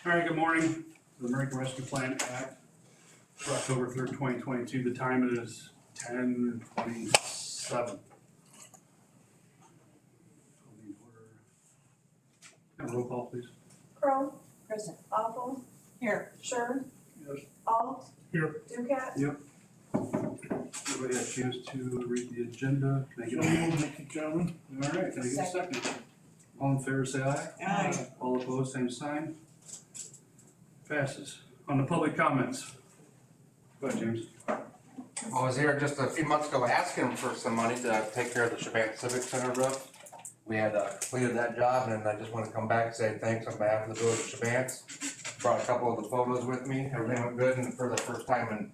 All right, good morning. The American Rescue Plan Act for October 3rd, 2022. The time is 10:27. Roll call, please. Crowe. Present. Awful. Here. Sure. Yes. Alt. Here. Ducat. Yep. Everybody have a chance to read the agenda. Can I get a Thank you, gentlemen. All right, can I get a second? All in favor, say aye. Aye. All opposed, same sign. Passes. On the public comments. Go ahead, James. I was here just a few months ago asking for some money to take care of the Shabbat Civic Center roof. We had completed that job, and I just want to come back and say thanks on behalf of the village of Shabbat. Brought a couple of the photos with me. Everything went good, and for the first time in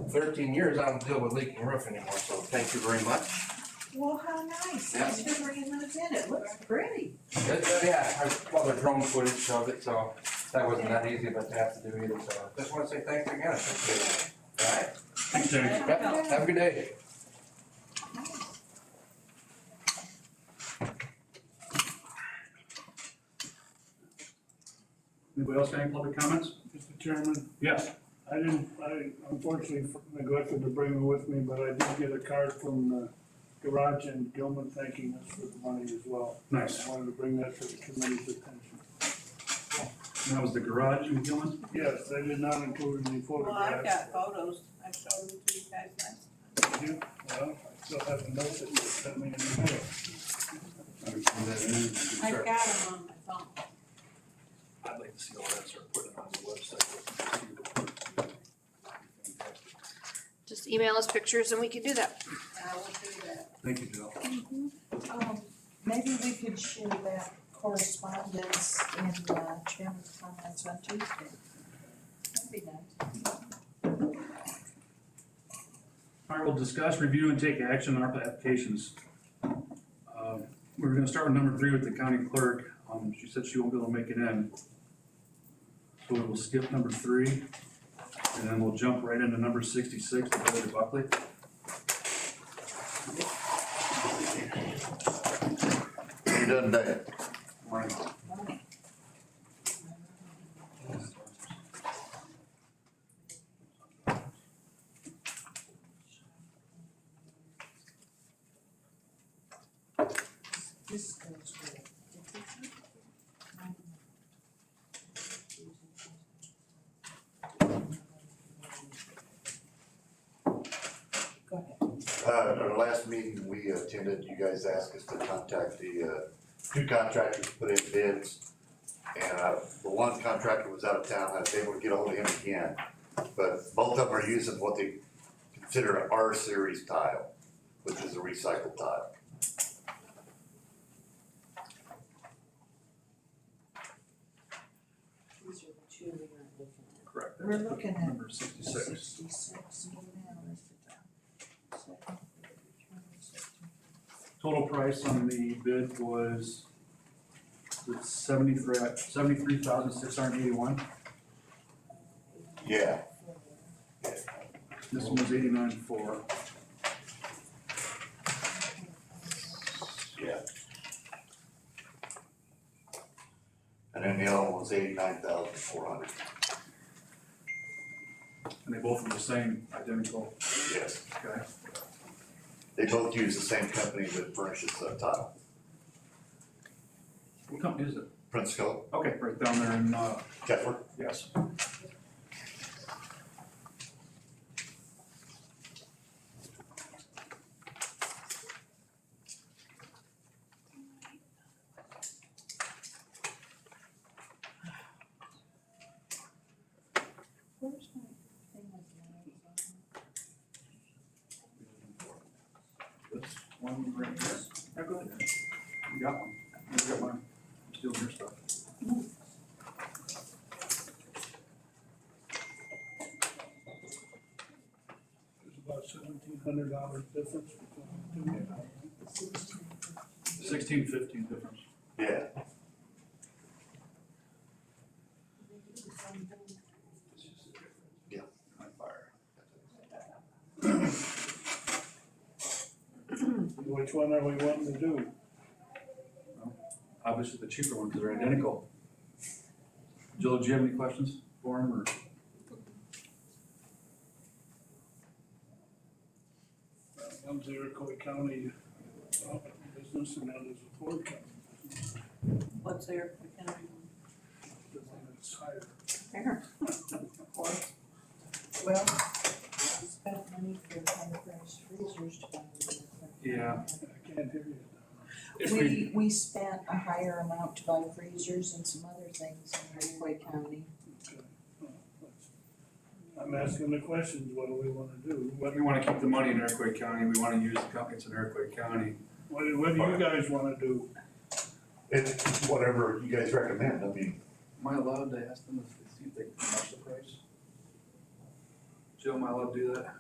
13 years, I don't deal with leaking roof anymore, so thank you very much. Well, how nice. Yeah. Thanks for bringing those in. It looks pretty. Well, the drone footage of it, so that wasn't that easy, but to have to do either, so just want to say thanks again. I appreciate it. All right? Thanks, James. Yep, have a good day. Anybody else got any public comments? Mr. Chairman, Yes. I unfortunately neglected to bring it with me, but I did get a card from the garage in Gilman thanking us for the money as well. Nice. I wanted to bring that to the committee's attention. And that was the garage in Gilman? Yes, they did not include any Well, I've photographs. got photos, I showed them to you guys last. Did you? Well, I still have a note that you sent me in the mail. I've got them on my phone. I'd like to see all that, start putting it on the website. Just email us pictures and we can do that. I will do that. Thank you, Jill. Maybe we could share that correspondence in Chairman's comments on Tuesday. That'd be nice. All right, we'll discuss, review, and take action on ARPA applications. We're gonna start with number 3 with the county clerk. She said she won't be able to make it in. So we'll skip number 3, and then we'll jump right into number 66, the Village of Buckley. How you doing today? Morning. This goes with. Go ahead. At our last meeting we attended, you guys asked us to contact the two contractors to put in bids. And the one contractor was out of town, I was able to get a hold of him again. But both of them are using what they consider an R series tile, which is a recycled tile. These are the two we were looking at. Correct. We're looking at Number 66. 66 now, Total price on the bid was $73,681. Yeah. This one was 89.4. Yeah. And then the other one was 89,400. And they both were the same, identical. Yes. Okay. They both use the same company that furnishes the tile. What company is it? Prinsco, Okay, right down there in, Kepler. yes. Where's my thing with the This one right here. Yeah, go ahead. You got one. You got mine. I'm stealing your stuff. There's about $1,700 difference between the two. 16-15 difference. Yeah. My fire. Which one are we wanting to do? Obviously the cheaper one because they're identical. Jill, do you have any questions for him, or? One's Iroquois County business and others a Ford County business, What's their county? the one that's higher. There. Well, we spent money for higher price freezers to buy them. Yeah. I can't hear you. If We spent a higher amount to buy freezers and some other things in Iroquois County. Okay. I'm asking the questions, what do we wanna do? We wanna keep the money in Iroquois County, we wanna use the companies in Iroquois County. What do you guys wanna do? It's whatever you guys recommend, I mean, Am I allowed to ask them if see if they can match the price? Jill, am I allowed to do that?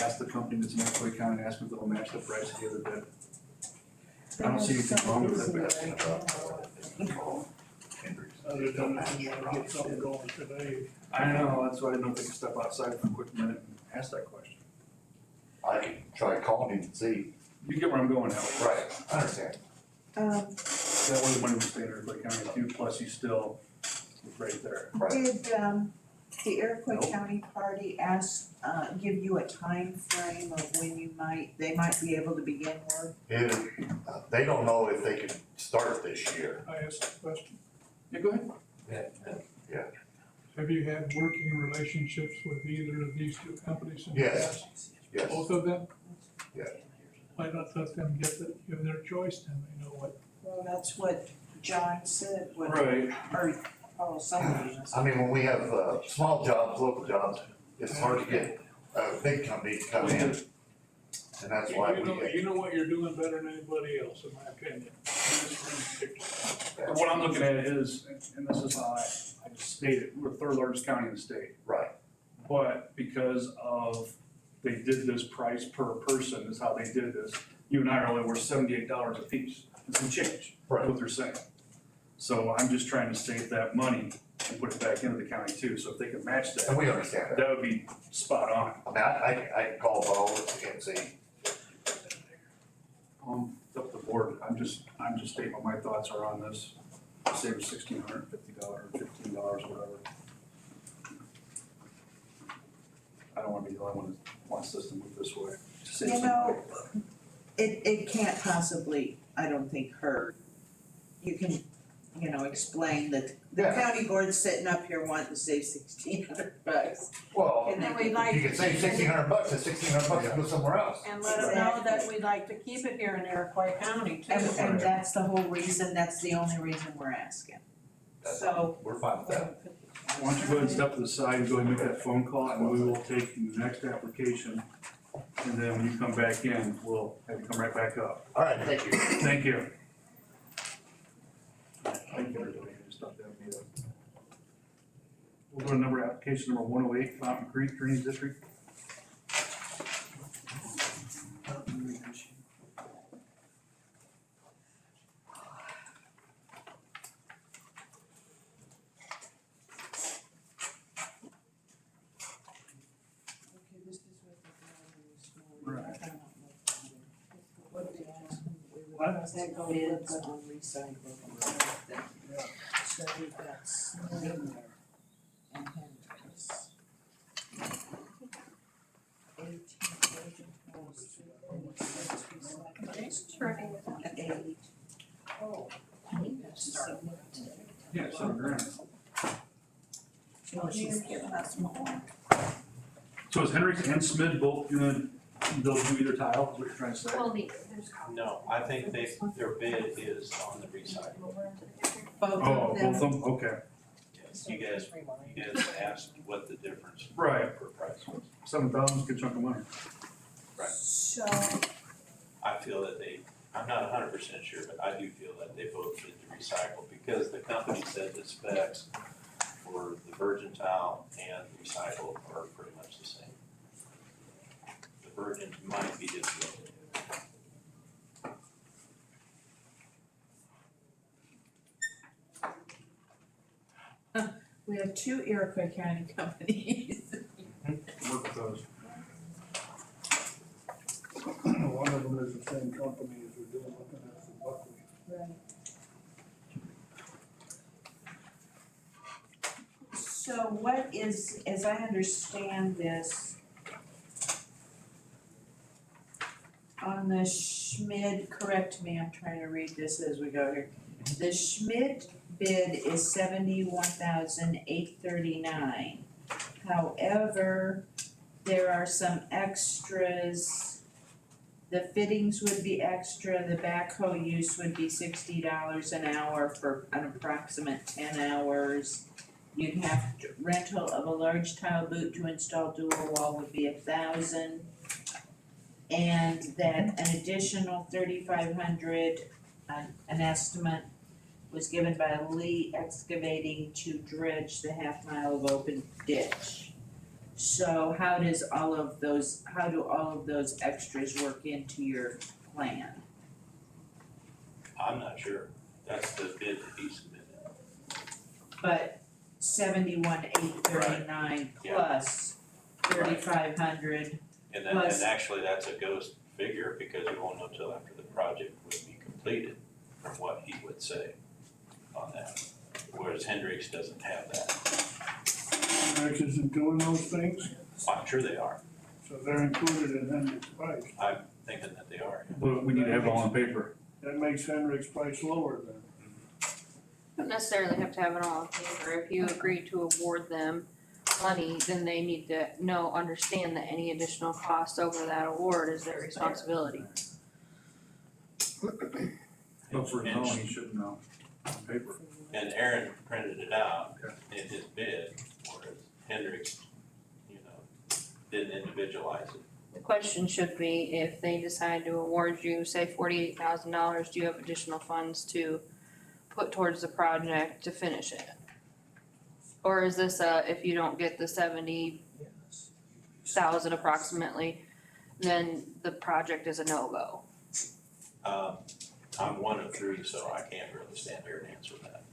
Ask the company that's in Iroquois County, ask them if they'll match the price of the other bid. I don't see anything wrong with it. Other than if you wanna get something going today, I know, that's why I didn't know if they could step outside for a quick minute and ask that question. I can try calling him and see. You get where I'm going now. Right, I understand. That way the money will stay in Iroquois County too, plus you still, it's right there. Right. Did, the Iroquois Nope. County party give you a time frame of when they might be able to begin work? They don't know if they can start this year. I asked a question. Yeah, go ahead. Have you had working relationships with either of these two companies in the Yes. past? Yes, Both of them? Yeah. Why not let them give their choice, then they know what. Well, that's what John said, Right. or somebody was. I mean, when we have, small jobs, local jobs, it's hard to get a big company to come in. And that's why You know what you're doing better than anybody else, in my opinion. What I'm looking at is, and this is how I just stated, we're the third largest county in the state. Right. But because of, they did this price per person is how they did this. You and I are only worth $78 a piece, and some change, Right. what they're saying. So I'm just trying to save that money and put it back into the county too, so if they can match And that, we understand that. that would be spot on. I mean, I can call Bo and see. It's up to the board, I'm just stating what my thoughts are on this. Save $1,650 or $15, whatever. I don't wanna be the only one that wants this to move this way. To save You some know, money. it can't possibly, I don't think, hurt. You can, explain that the Yeah. county board's sitting up here wanting to save $1,600. Well, And then you we'd like, can save $1,600, and $1,600 to go somewhere else. and let them know that we'd like to keep it here in Iroquois County too. And that's the whole reason, that's the only reason we're asking. So, We're fine with that. Why don't you go ahead and step to the side and go ahead and make that phone call, and we will take the next application. And then when you come back in, we'll have you come right back up. All right, thank you. Thank you. Thank you, everybody. Just thought that would be a- We'll go to application number 108, Fountain Creek Drainage District. okay, this is what the guy was Right. What did you ask? What? That go bids on recycling. Yeah. So we've got Smith and Hendricks. 18 Virgin House, 26 recycling, and 8. Oh. Yeah, $7,000. Well, she's giving us more. So is Hendricks and Smith both gonna, they'll do either tile, is what you're trying to say? Well, there's No, I think their bid is on the recycle. Both Oh, of them. both of them, okay. Yes, you guys asked what the difference Right. per price was. 7,000 is a good chunk of money. So, I feel that I'm not 100% sure, but I do feel that they both did the recycle because the company said the specs for the virgin tile and recycle are pretty much the same. The virgin might be just a little we have 2 Iroquois County companies. Work with those. One of them is the same company as we're doing looking at for Buckley. Right. So what is, as I understand this, on the Schmid, correct me, I'm trying to read this as we go here. The Schmid bid is $71,839. However, there are some extras. The fittings would be extra, the backhoe use would be $60 an hour for an approximate 10 hours. You'd have rental of a large tile boot to install dual wall would be $1,000. And that an additional $3,500, an estimate was given by Lee Excavating to dredge the half mile of open ditch. So how do all of those extras work into your plan? I'm not sure. That's the bid that he submitted. But 71,839 Yeah. plus 3,500. And then, Plus- and actually, that's a ghost figure because we won't know till after the project would be completed from what he would say on that. Whereas Hendricks doesn't have that. Hendricks isn't doing those things, I'm sure they are. so they're included in Hendricks' price. I'm thinking that they are. But we need to have it all on paper. That makes Hendricks' price lower then. Don't necessarily have to have it all on paper. If you agree to award them money, then they need to understand that any additional cost over that award is their responsibility. But for And- Tony, he should know on paper. And Aaron printed it out Okay. in his bid, whereas Hendricks, didn't individualize it. The question should be, if they decide to award you, say $48,000, do you have additional funds to put towards the project to finish it? Or is this if you don't get the 70,000 approximately, then the project is a no-go? I'm one of three, so I can't really stand here and answer that.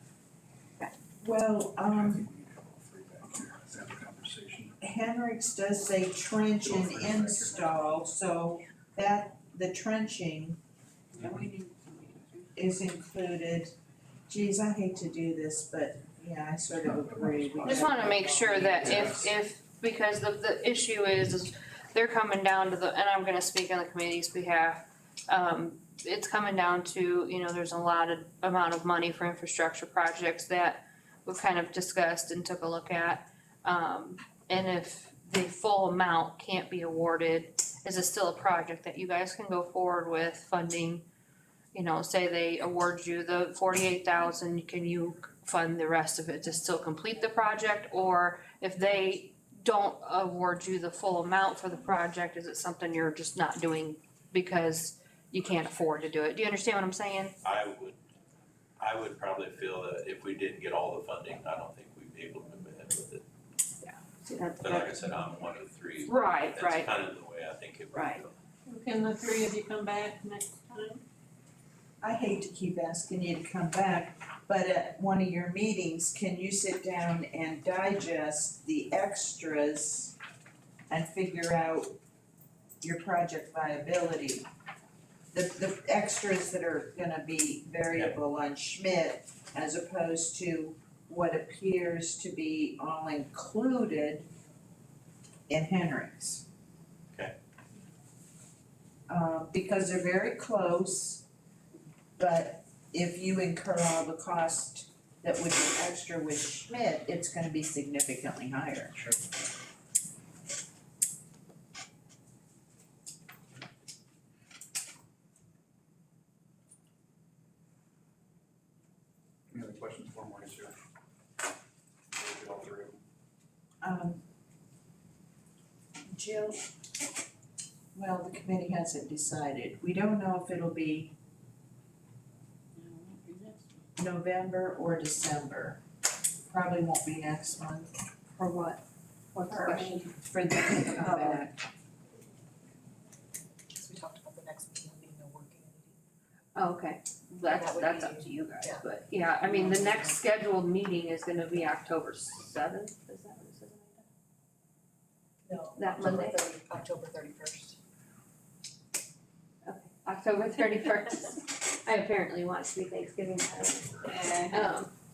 Well, I think we need to have all three back here. Let's have a conversation. Hendricks does say trench and install, so that, the trenching is included. Geez, I hate to do this, but yeah, I sort of agree. We Just gotta- wanna make sure that if, because the issue is they're coming down to and I'm gonna speak on the committee's behalf. It's coming down to, there's a lot of amount of money for infrastructure projects that we've kind of discussed and took a look at. And if the full amount can't be awarded, is it still a project that you guys can go forward with funding? Say they award you the 48,000, can you fund the rest of it to still complete the project? Or if they don't award you the full amount for the project, is it something you're just not doing because you can't afford to do it? Do you understand what I'm saying? I would probably feel that if we didn't get all the funding, I don't think we'd be able to move ahead with it. See, that's, But like I said, I'm one of three. right, That's right. kind of the way I think it would Right. go. Can the three of you come back next time? I hate to keep asking you to come back, but at one of your meetings, can you sit down and digest the extras and figure out your project viability? The extras that are gonna be variable on Schmidt as opposed to what appears to be all included in Hendricks. Okay. Because they're very close, but if you incur all the cost that would be extra with Schmidt, it's gonna be significantly higher. Sure. Any other questions for Maurice here? We'll get all three of them. Jill, well, the committee hasn't decided. We don't know if it'll be November or December. Probably won't be next month For what? What's the question? for them to come back. Because we talked about the next meeting being a working meeting. Oh, okay, That would that's be- up to you guys, yeah. but yeah, I mean, the next scheduled meeting is gonna be October 7th, is that what it says? No, That October Monday? October 31st. Okay, October 31st. I apparently want it to be Thanksgiving,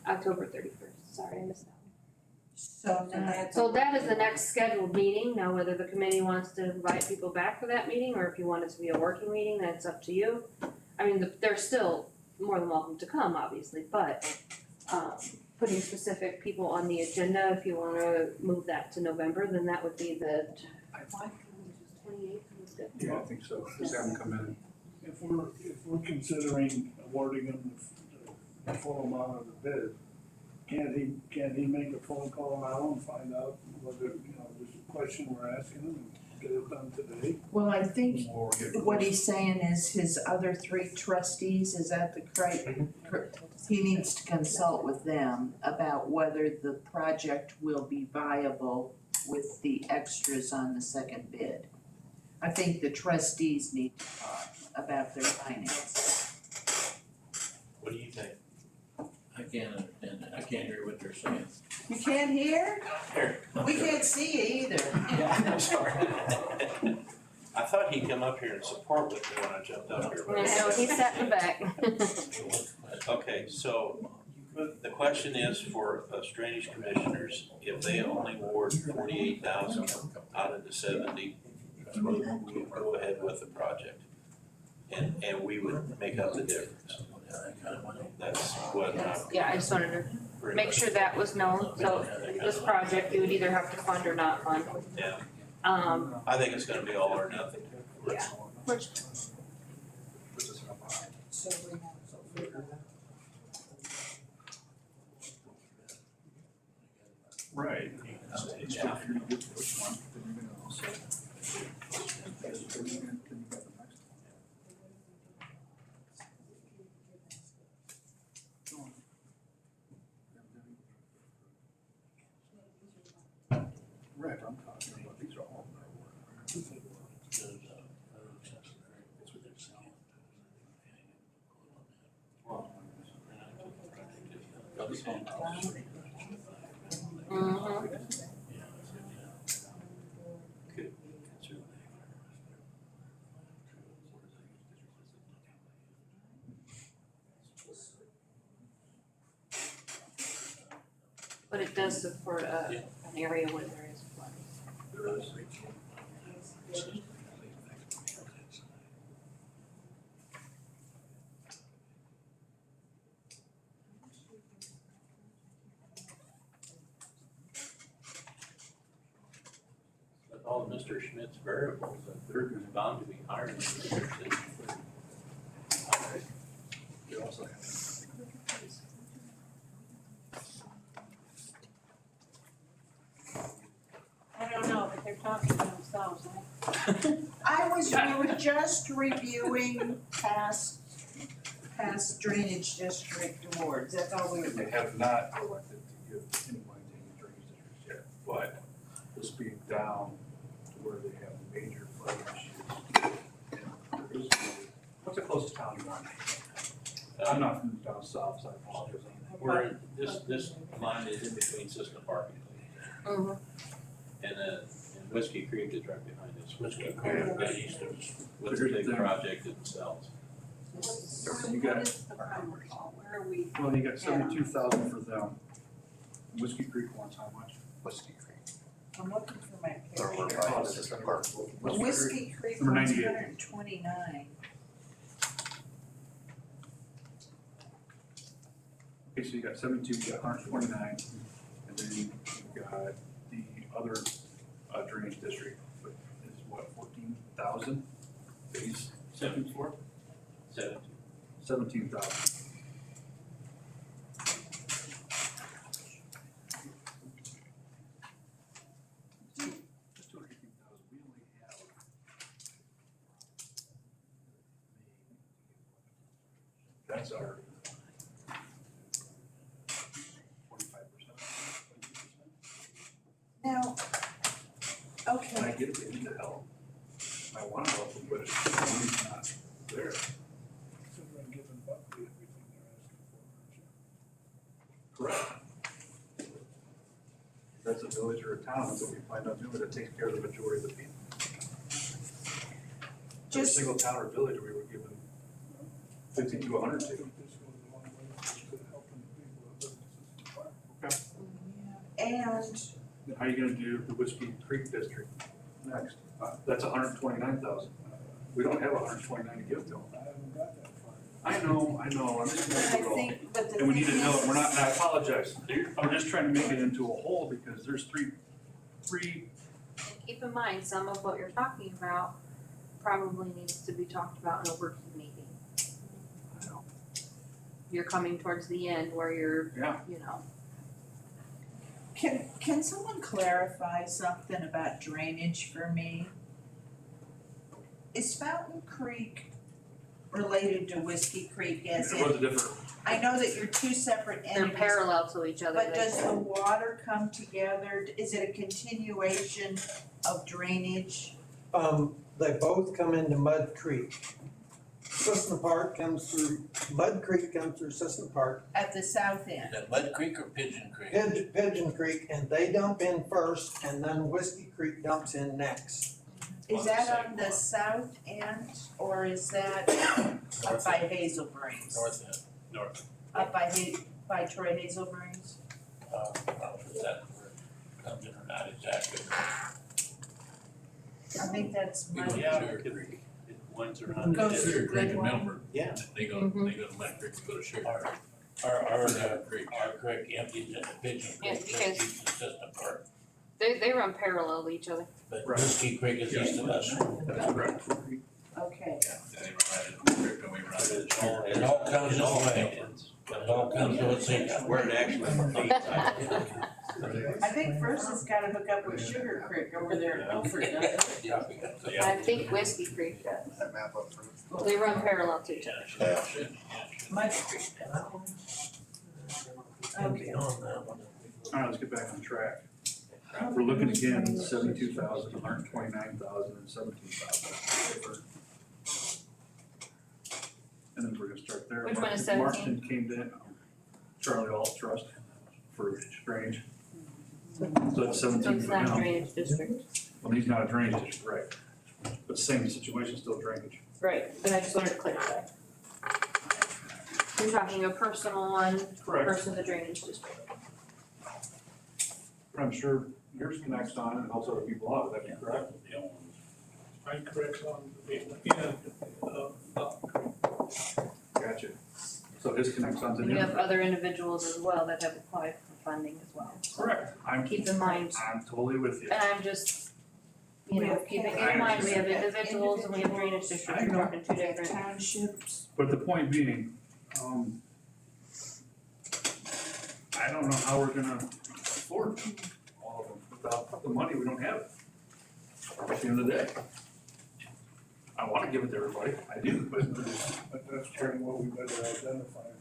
October 31st, sorry, I missed that one. So now, So that is the next scheduled meeting. Now, whether the committee wants to invite people back for that meeting, or if you want it to be a working meeting, that's up to you. I mean, they're still more than welcome to come, obviously, but, putting specific people on the agenda, if you wanna move that to November, then that would be the 28th. Yeah, I think so. Just have them come in. If we're considering awarding him the full amount of the bid, can't he make a phone call now and find out whether, there's a question we're asking him and get it done today? well, I think Or get what he's saying is his other three trustees, is that the he needs to consult with them about whether the project will be viable with the extras on the second bid. I think the trustees need to talk about their finances. What do you think? I can't understand that. I can't hear what they're saying. You can't hear? Here. We can't see you either. Yeah, I'm sorry. I thought he'd come up here and support with me when I jumped up here. No, he's sat in the back. Okay, so the question is for us drainage commissioners, if they only award 48,000 out of the 70, we would go ahead with the project. And we would make up the difference. That's what Yeah, I just wanted to make sure that was known, so this project, you would either have to fund or not fund. Yeah, I think it's gonna be all or nothing. Yeah. Which, Right. Yeah. Right, I'm talking about, these are all. Good. but it does support an area where there is flooding. There is. But all of Mr. Schmidt's variables, they're bound to be higher than Mr. Schmidt. They also have. I don't know, but they're talking to themselves, we were just reviewing past drainage district awards, that's all we were They doing. have not elected to give any money to any drainage districts yet, but this being down to where they have major flooding issues. And there is, what's the closest town you want? I'm not from down south, so I apologize. We're in, this line is in between Cisco Park and and Whiskey Creek is right behind us. Whiskey Creek, right east of, with the big project themselves. You got, where are we? well, you got 72,000 for them. Whiskey Creek wants how much? Whiskey Creek. I'm looking for my Or we're picture. by Cisco Park. Whiskey Creek Number wants 98. 129. Okay, so you got 72, you got 129, and then you got the other drainage district, but is what, 14,000? He's 74? 17,000. That's 218,000. We only have. That's our 45%. Now, And I okay, get it, they need the help. I want to help them, but it's the money's not there. Considering giving Buckley everything they're asking for, Correct. That's a village or a town, that's what we find out doing, that takes care of the majority of the people. Every Just- single town or village, we were given 50 to 100 I to. think this goes a long way to helping the people that live in Cisco Park. Okay. And Then how are you gonna do the Whiskey Creek District next? That's 129,000. We don't have 129 to give to them. I haven't got that far. I know, I'm just I gonna do it all. think, but the And we thing need to know, is, we're not, and I apologize, I'm just trying to make it into a whole, because there's three, Keep in mind, some of what you're talking about probably needs to be talked about in a working meeting. I know. You're coming towards the end where you're, Yeah. you know, can someone clarify something about drainage for me? Is Fountain Creek related to Whiskey Creek as It was a in, different, I know that you're two separate they're entities, parallel to each other. but does the water come together? Is it a continuation of drainage? They both come into Mud Creek. Cissna Park comes through, Mud Creek comes through Cissna Park, At the south end? Is that Mud Creek or Pigeon Creek? Pigeon Creek, and they dump in first, and then Whiskey Creek dumps in next. Is that on the south end, or is that up by Hazel Springs? North end, north. Up by Troy Hazel Springs? I don't know if that comes in or not exactly. I think that's We my, go to Yeah, Sugar it- Creek. Ones around. Goes to Sugar Creek and Goodwill. Milford. Yeah. They go to Mud Creek, we go to Sugar Creek. Our, Sugar Creek, our creek empties into Pigeon Yeah, Creek, because- east of Cissna Park. They run parallel to each other. But Right. Whiskey Creek is east of us. that's correct. okay. Yeah, they run right into the creek and we run into It Sugar all- Creek. It all comes this way. ends. It all comes to us east. Where it actually meets, I think. I think first it's gotta hook up with Sugar Creek over there at Milford, doesn't it? Yeah, we got the- I think Whiskey Creek does. That map up front. They run parallel to each other. Yeah, should, Mud Creek does. Okay. on that one. Alright, let's get back on track. We're looking again, 72,000, 129,000, and 17,000. And then we're gonna start there. Which one is Marston came in, Charlie Alt Trust for drainage. So that's So 17 it's for not a now. drainage district. Well, he's not a drainage district, right? But same situation, still drainage. Right, but I just wanted to clarify. You're talking a personal one Correct. versus a drainage district. I'm sure yours connects on and helps other people out, would that be correct? Mine corrects on, yeah, Gotcha. So his connects on to And the you have other. other individuals as well that have applied for funding as well. Correct. Keep in mind, I'm totally with you. and I'm just, you We know, have keeping I in mind, we have understand. individuals and we have drainage districts, I we're know. talking two different. Townships. But the point being, I don't know how we're gonna afford all of them without the money, we don't have it. At the end of the day. I wanna give it to everybody, I do, but But that's kind of what we better identify and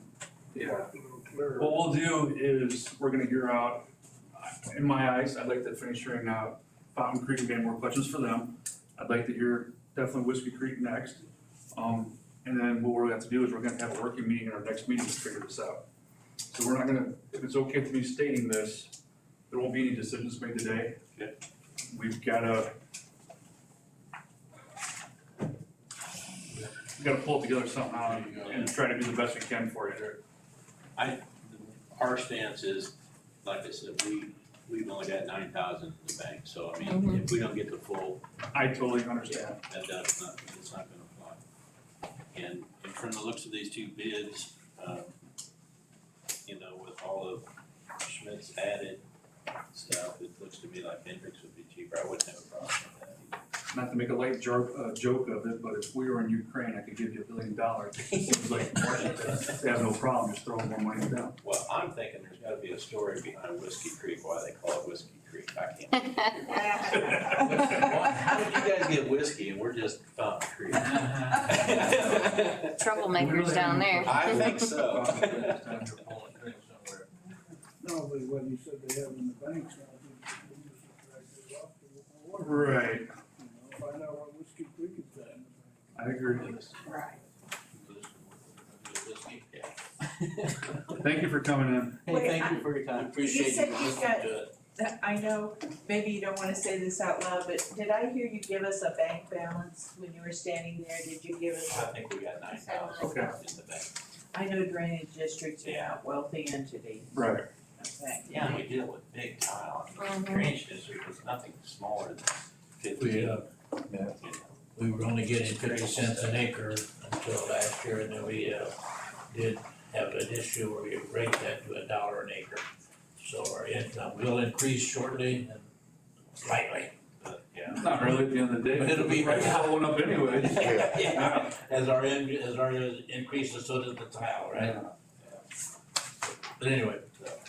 yeah. talk a little clearer. What we'll do is, we're gonna hear out, in my eyes, I'd like to finish hearing out Fountain Creek, again, more questions for them. I'd like to hear definitely Whiskey Creek next. And then what we're gonna have to do is we're gonna have a working meeting in our next meeting to figure this out. So we're not gonna, if it's okay with me stating this, there won't be any decisions made today. Okay. We've gotta pull it together somehow and try to do the best we can for you. Our stance is, like I said, we've only got 9,000 in the bank, so I mean, Mhm. if we don't get the full, I totally understand. that does not, it's not gonna fly. And from the looks of these two bids, you know, with all of Schmidt's added stuff, it looks to me like Hendrix would be cheaper, I wouldn't have a problem with that either. Not to make a light joke of it, but if we were in Ukraine, I could give you $1 billion. It seems like Washington, they have no problem just throwing more money down. Well, I'm thinking there's gotta be a story behind Whiskey Creek, why they call it Whiskey Creek, I can't. How did you guys get whiskey and we're just Fountain Creek? Troublemakers down there. I think so. No, but what you said they have in the banks now, we just drag it off to water. Right, You know, find out what Whiskey Creek is at in the bank. I agree. Right. Thank you for coming in. Wait, thank you for your time. Appreciate you said you listening got- to it. I know, maybe you don't wanna say this out loud, but did I hear you give us a bank balance when you were standing there? Did you give us? I think we got 9,000 Okay. in the bank. I know drainage districts are not wealthy entities. Right. Okay. Yeah, we deal with big tile. Drainage district is nothing smaller than We, 15. we were only getting 50 cents an acre until last year, and then we, did have an issue where we raised that to $1 an acre. So our income will increase shortly and slightly. Yeah. Not really at the end of the day. But it'll be Price is going up anyway. Yeah, as our increases, so does the tile, right? But anyway,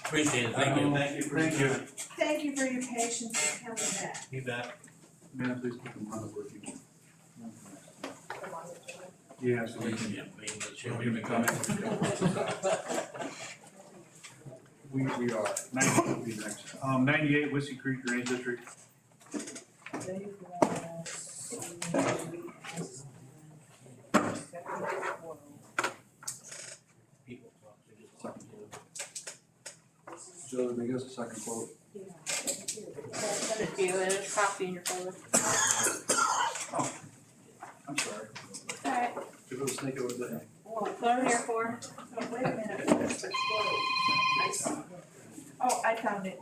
appreciate it, thank you. Thank you for. Thank you. Thank you for your patience and coming back. You bet. Man, please keep them on the working. Yeah, so we can, we can comment. We are, 98 will be next. 98 Whiskey Creek Drainage District. Joe, did they give us a second quote? Send it to you, there's a copy in your folder. Oh, I'm sorry. Alright, If it was Snake, it would have been. what I'm here for. Oh, wait a minute, where's the quote? I see. Oh, I found it.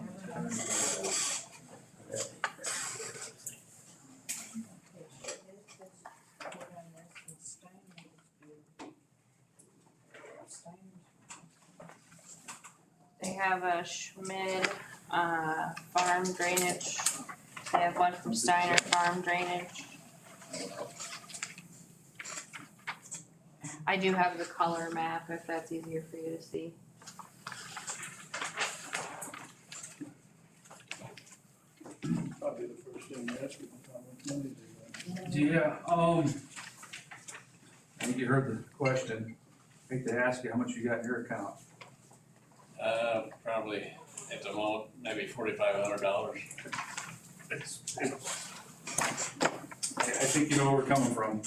They have a Schmid, farm drainage. They have one from Steiner Farm Drainage. I do have the color map if that's easier for you to see. Probably the first thing you ask them, how much money they got. Yeah, I think you heard the question. Hate to ask you how much you got in your account. Probably at the moment, maybe $4,500. I think you know where we're coming from.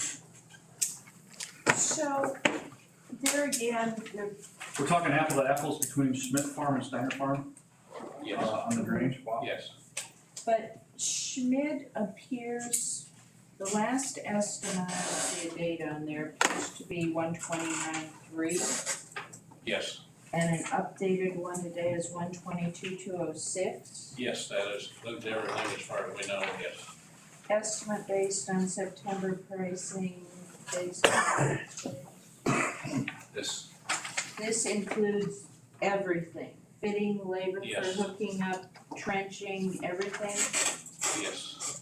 So, there again, We're talking apple to apples between Schmidt Farm and Steiner Farm, Yes, on the drainage. Wow. yes. but Schmid appears, the last estimate, I see a date on there, appears to be 129.3. Yes, And an updated one today is 122,206. yes, that is, looked everything as far as we know, yes. Estimate based on September pricing, based on, this includes everything, fitting, labor for Yes. hooking up, trenching, everything. Yes.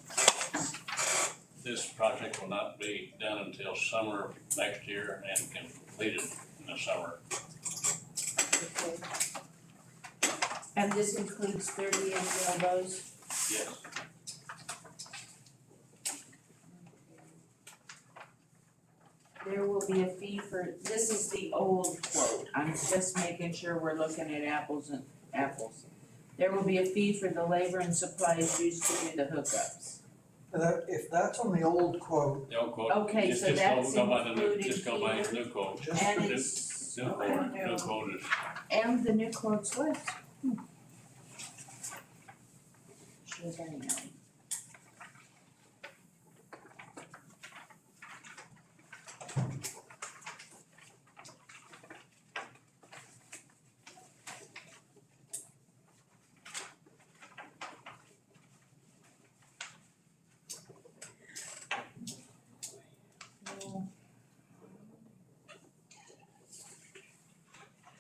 This project will not be done until summer next year and completed in the summer. Okay. And this includes 30-inch elbows. Yes. There will be a fee for, this is the old quote, I'm just making sure we're looking at apples and apples. There will be a fee for the labor and supplies used to do the hookups. If that's on the old quote, The old quote, Okay, just, so just that's go by the new, included just go by here. the new quote. just And New- it's, New quote, new quote is, and the new quote's left. Should I know?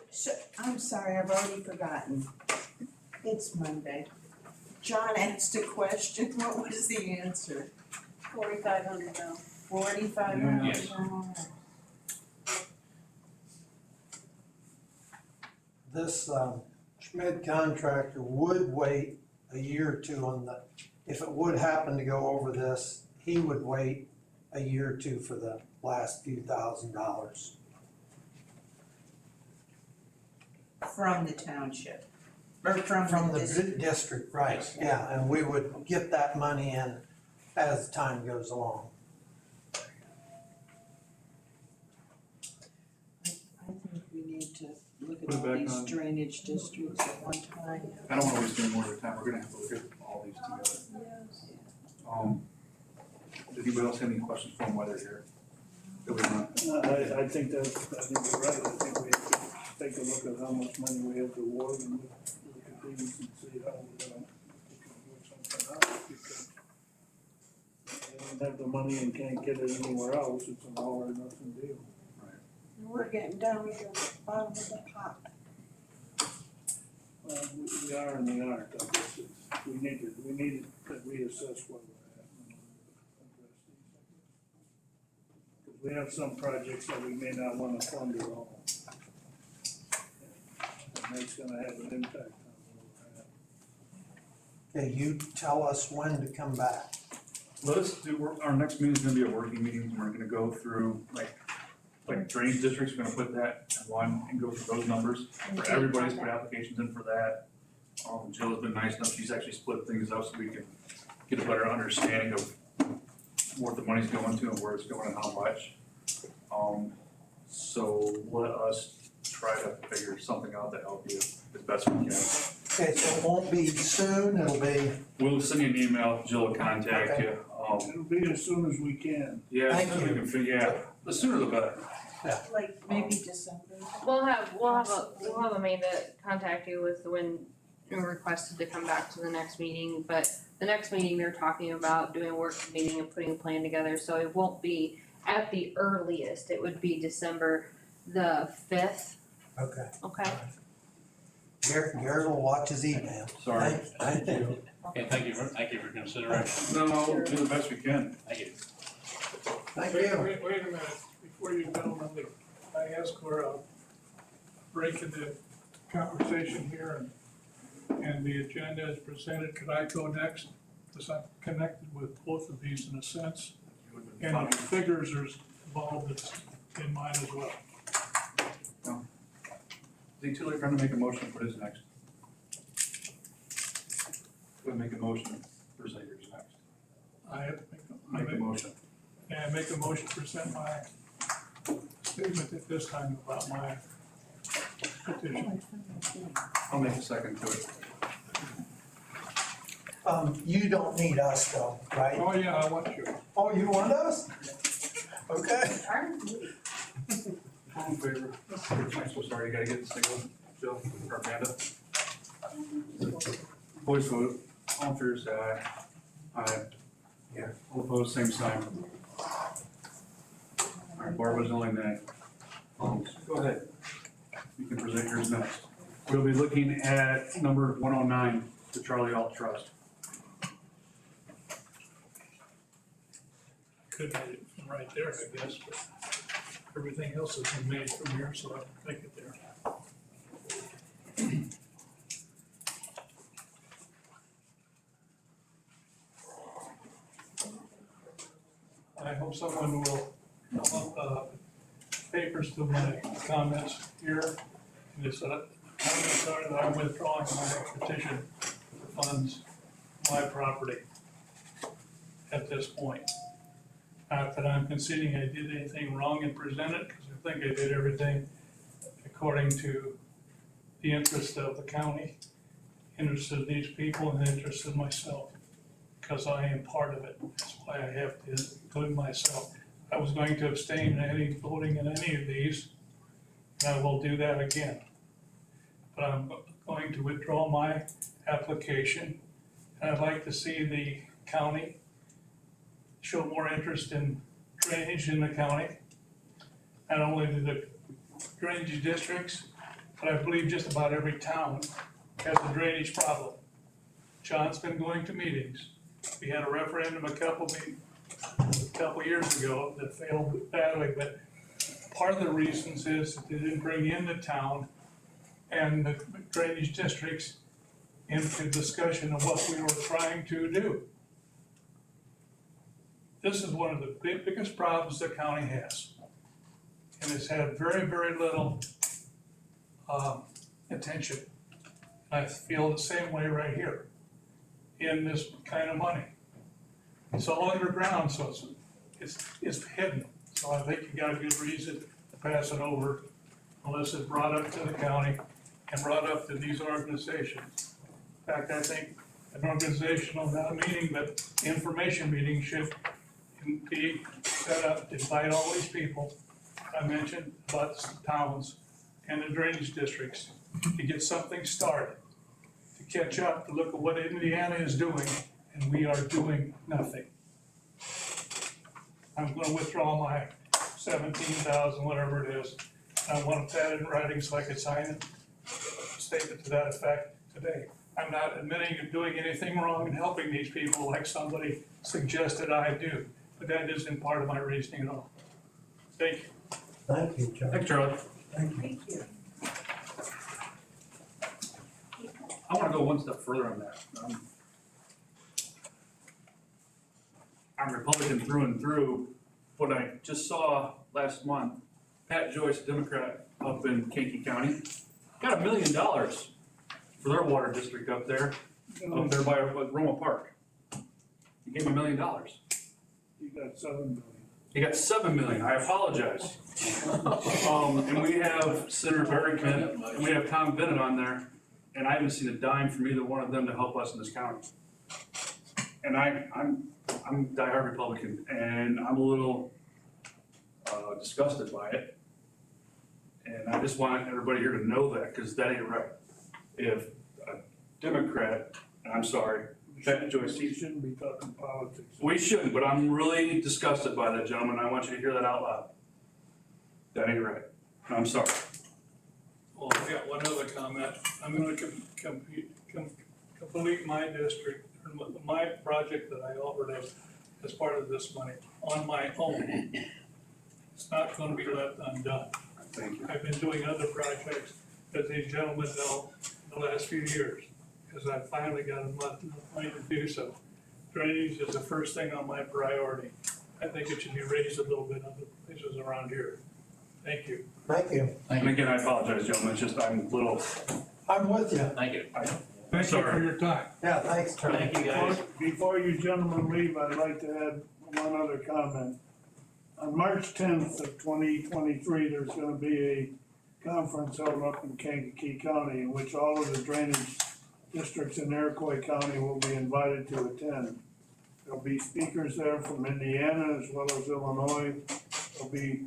So, I'm sorry, I've already forgotten. It's Monday. John asked a question, what was the answer? $4,500. $4,500. Yes. this, Schmid contractor would wait a year or two on the, if it would happen to go over this, he would wait a year or two for the last few $1,000s. From the township, or from From the district. district, right, yeah, and we would get that money in as time goes along. I think we need to look Put it at all back these on. drainage districts at one time. I don't wanna waste any more of your time, we're gonna have to look at all these together. Does anybody else have any questions for them while they're here? That we want? I think you're right, I think we have to take a look at how much money we have to award and these and see how we can work something out, because they don't have the money and can't get it anywhere else, it's an all or nothing deal. We're getting down to the bottom of the pot. Well, we are and we aren't, I guess it's, we need to reassess where we're at and address these, I guess. Cause we have some projects that we may not wanna fund at all. And that's gonna have an impact on where we're at. Okay, you tell us when to come back. Our next meeting is gonna be a working meeting, and we're gonna go through, like drainage districts, we're gonna put that in one and go through those numbers. For everybody's put applications in for that. Jill has been nice enough, she's actually split things up so we can get a better understanding of what the money's going to and where it's going and how much. So let us try to figure something out to help you as best we can. Okay, so it won't be soon, it'll be, We'll send you an email, Jill will contact you. It'll be as soon as we can. Yeah, as Thank soon as we you. can figure, yeah, the sooner the better. Like maybe December. We'll have Amanda contact you with when you're requested to come back to the next meeting, but the next meeting, they're talking about doing a work meeting and putting a plan together, so it won't be at the earliest, it would be December the 5th, okay. okay? Garrett will watch his email. Sorry. Thank you. Okay, thank you for consideration. No, we'll do the best we can. Thank you. Thank Wait, you. wait a minute, before you go, I ask for a break in the conversation here and the agenda is presented, could I go next? Because I'm connected with both of these in a sense, and the figures are involved in mine as well. Is it too late for him to make a motion for his next? We'll make a motion for Zager's next. I have to Make a motion. make a motion to present my statement at this time about my petition. I'll make a second to it. You don't need us though, right? Oh, yeah, I want you. Oh, you want us? Okay. All in favor? I'm so sorry, you gotta get this thing on, Jill or Amanda. Voice vote, all in favor, say aye. Aye. Yeah, all opposed, same sign. Alright, Barbara's the only nay. Go ahead. You can present yours next. We'll be looking at number 109, the Charlie Alt Trust. Could have it from right there, I guess, but everything else has been made from here, so I'll take it there. I hope someone will, papers to my comments here. And it's, comments are that I'm withdrawing my petition for funds, my property at this point. Not that I'm conceding I did anything wrong and present it, because I think I did everything according to the interest of the county, interest of these people, and the interest of myself, because I am part of it. That's why I have to include myself. I was going to abstain in any voting in any of these, and I will do that again. But I'm going to withdraw my application, and I'd like to see the county show more interest in drainage in the county. Not only the drainage districts, but I believe just about every town has a drainage problem. John's been going to meetings. We had a referendum a couple years ago that failed badly, but part of the reasons is that they didn't bring in the town and the drainage districts into discussion of what we were trying to do. This is one of the biggest problems the county has. And it's had very, very little attention. I feel the same way right here in this kind of money. It's all underground, so it's hidden. So I think you got a good reason to pass it over unless it's brought up to the county and brought up to these organizations. In fact, I think an organizational, not a meeting, but information meeting should be set up to invite all these people I mentioned about the towns and the drainage districts to get something started, catch up to look at what Indiana is doing, and we are doing nothing. I'm gonna withdraw my 17,000, whatever it is. I want to pad it in writing so I can sign a statement to that effect today. I'm not admitting you're doing anything wrong and helping these people like somebody suggested I do, but that isn't part of my reasoning at all. Thank you. Thank you, Charlie. Thanks, Charlie. Thank you. I wanna go one step further on that. I'm Republican through and through. What I just saw last month, Pat Joyce, Democrat up in Kankakee County, got $1 million for their water district up there by Roma Park. He gave him $1 million. You got 7 million. He got 7 million, I apologize. And we have Senator Barrington, and we have Tom Bennett on there, and I haven't seen a dime from either one of them to help us in this county. And I'm diehard Republican, and I'm a little disgusted by it. And I just want everybody here to know that, because that ain't right. If a Democrat, and I'm sorry, Pat Joyce, We shouldn't be talking politics. we shouldn't, but I'm really disgusted by that, gentleman. I want you to hear that out loud. That ain't right. I'm sorry. Well, I got one other comment. I'm gonna complete my district, or my project that I offered as part of this money on my own. It's not gonna be left undone. Thank you. I've been doing other projects, as these gentlemen know, the last few years, because I finally got enough money to do so. Drainage is the first thing on my priority. I think it should be raised a little bit other places around here. Thank you. Thank you. And again, I apologize, gentlemen. It's just I'm a little, I'm with you. Thank you. Thank you for your time. Yeah, thanks, Charlie. Thank you, guys. Before you gentlemen leave, I'd like to add one other comment. On March 10th of 2023, there's gonna be a conference held up in Kankakee County in which all of the drainage districts in Iroquois County will be invited to attend. There'll be speakers there from Indiana as well as Illinois. There'll be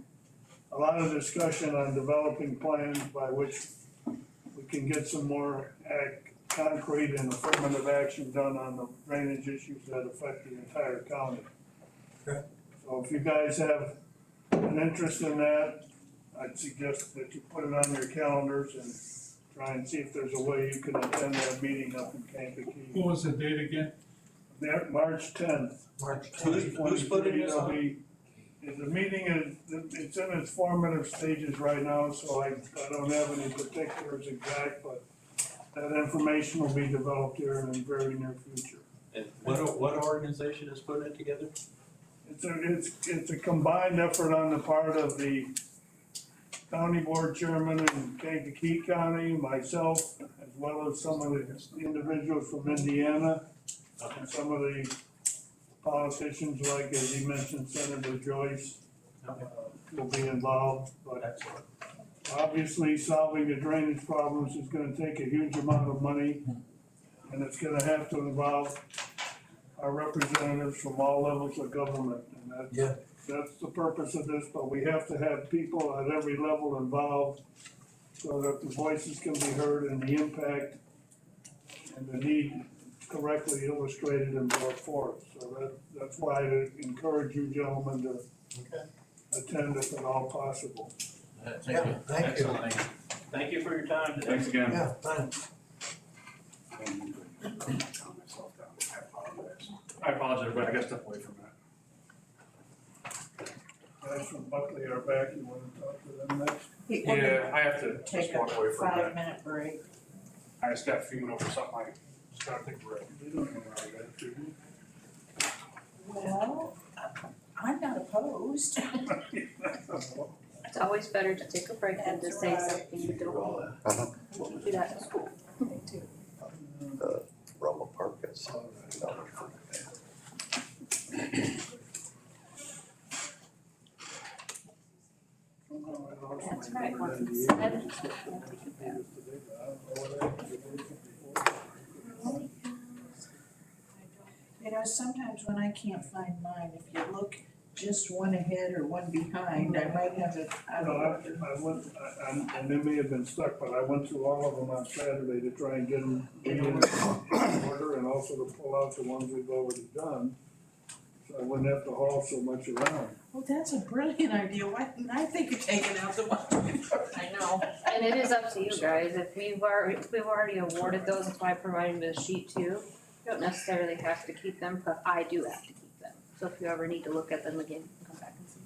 a lot of discussion on developing plans by which we can get some more concrete and affirmative action done on the drainage issues that affect the entire county. Okay. So if you guys have an interest in that, I'd suggest that you put it on your calendars and try and see if there's a way you can attend that meeting up in Kankakee. What was the date again? There, March 10th. March Who's putting this on? The meeting is, it's in its formative stages right now, so I don't have any particulars exact, but that information will be developed here in the very near future. And what organization is putting it together? It's a combined effort on the part of the county board chairman in Kankakee County, myself, as well as some of the individuals from Indiana, and some of the politicians, like as he mentioned, Senator Joyce, will be involved, but obviously solving the drainage problems is gonna take a huge amount of money, and it's gonna have to involve our representatives from all levels of government, and that's the purpose of this, but we have to have people at every level involved so that the voices can be heard and the impact and the need correctly illustrated and brought forth. So that's why I encourage you gentlemen to attend if at all possible. Thank Yeah, you. thank you. Excellent. Thank you for your time today. thanks again. Yeah, thanks. I apologize, but I gotta step away from that. Guys from Buckley are back, you wanna talk to them next? Yeah, I have to Take just walk away a from that. 5-minute break. I just got fuming over something. I just gotta take a break. They don't know how that, do you? Well, I'm not opposed. It's always better to take a break than to say That's right. something you don't want. Do that in school. Roma Park is. That's right, once it's said. You know, sometimes when I can't find mine, if you look just one ahead or one behind, I might have it out No, of order. I went, and they may have been stuck, but I went through all of them on Saturday to try and get them in order and also to pull out the ones we've already done. So I wouldn't have to haul so much around. Well, that's a brilliant idea, why didn't I think of taking out the one? I know, and it is up to you guys, if we've already awarded those, that's why I provided the sheet too. You don't necessarily have to keep them, but I do have to keep them, so if you ever need to look at them again, come back and see.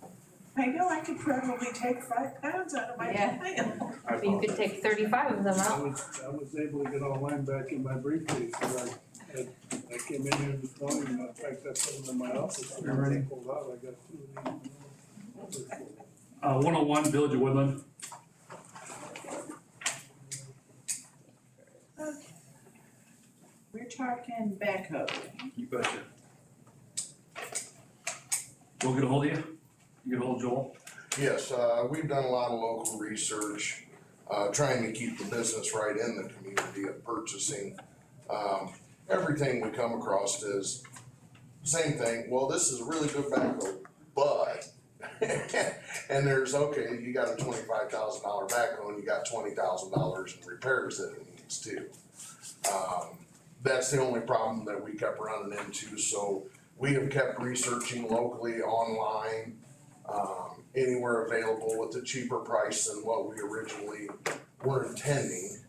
I know, I could probably take 5 pounds out of my Yeah. pile. I But you could take 35 of them I out. was able to get all mine back in my briefcase, so I came in here this morning and I packed that them in my office. And You ready? I pulled out, I got 2 of these. 101 Village of Woodland. Okay. We're talking backhoe. You betcha. Joel get a hold of you? You get a hold of Joel? Yes, we've done a lot of local research, trying to keep the business right in the community of purchasing. Everything we come across is same thing, well, this is a really good backhoe, but, and there's, okay, you got a $25,000 backhoe and you got $20,000 in repairs that it needs too. That's the only problem that we kept running into, so we have kept researching locally, online, anywhere available with a cheaper price than what we originally were intending.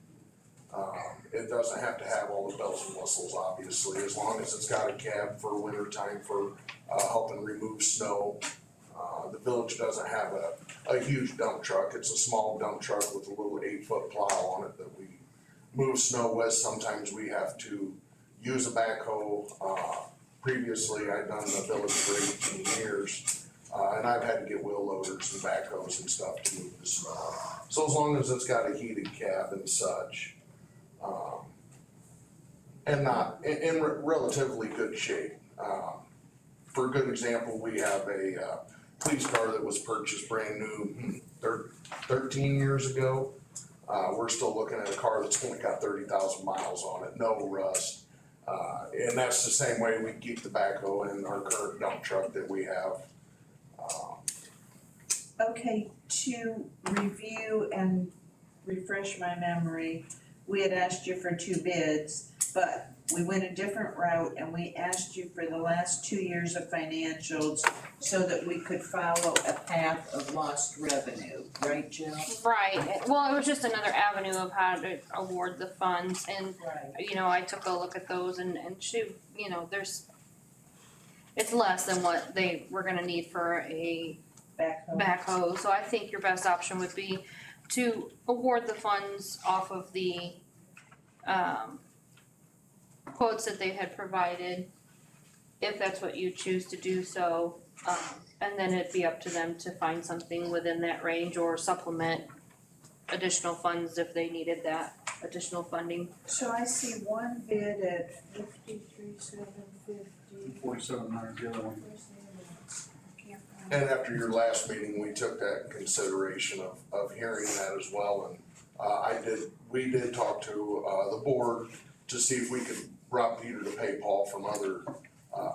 It doesn't have to have all the bells and whistles, obviously, as long as it's got a cab for winter time for, helping remove snow. The village doesn't have a huge dump truck, it's a small dump truck with a little 8-foot plow on it that we move snow with. Sometimes we have to use a backhoe. Previously, I'd done the village for 18 years, and I've had to get wheel loaders and backhoes and stuff to move the snow. So as long as it's got a heated cab and such, and not in relatively good shape. For a good example, we have a police car that was purchased brand new 13 years ago. We're still looking at a car that's only got 30,000 miles on it, no rust. And that's the same way we keep the backhoe in our current dump truck that we have. Okay, to review and refresh my memory, we had asked you for 2 bids, but we went a different route and we asked you for the last 2 years of financials so that we could follow a path of lost revenue, right, Jill? Right, well, it was just another avenue of how to award the funds, and, Right. you know, I took a look at those and shoot, you know, it's less than what they were gonna need for a backhoe, so I think your best option would be to award the funds off of the, quotes that they had provided, if that's what you choose to do so, and then it'd be up to them to find something within that range or supplement additional funds if they needed that additional funding. So I see one bid at 53,750. 4700 the other one. And after your last meeting, we took that in consideration of hearing that as well. And we did talk to the board to see if we could rob Peter to pay Paul from other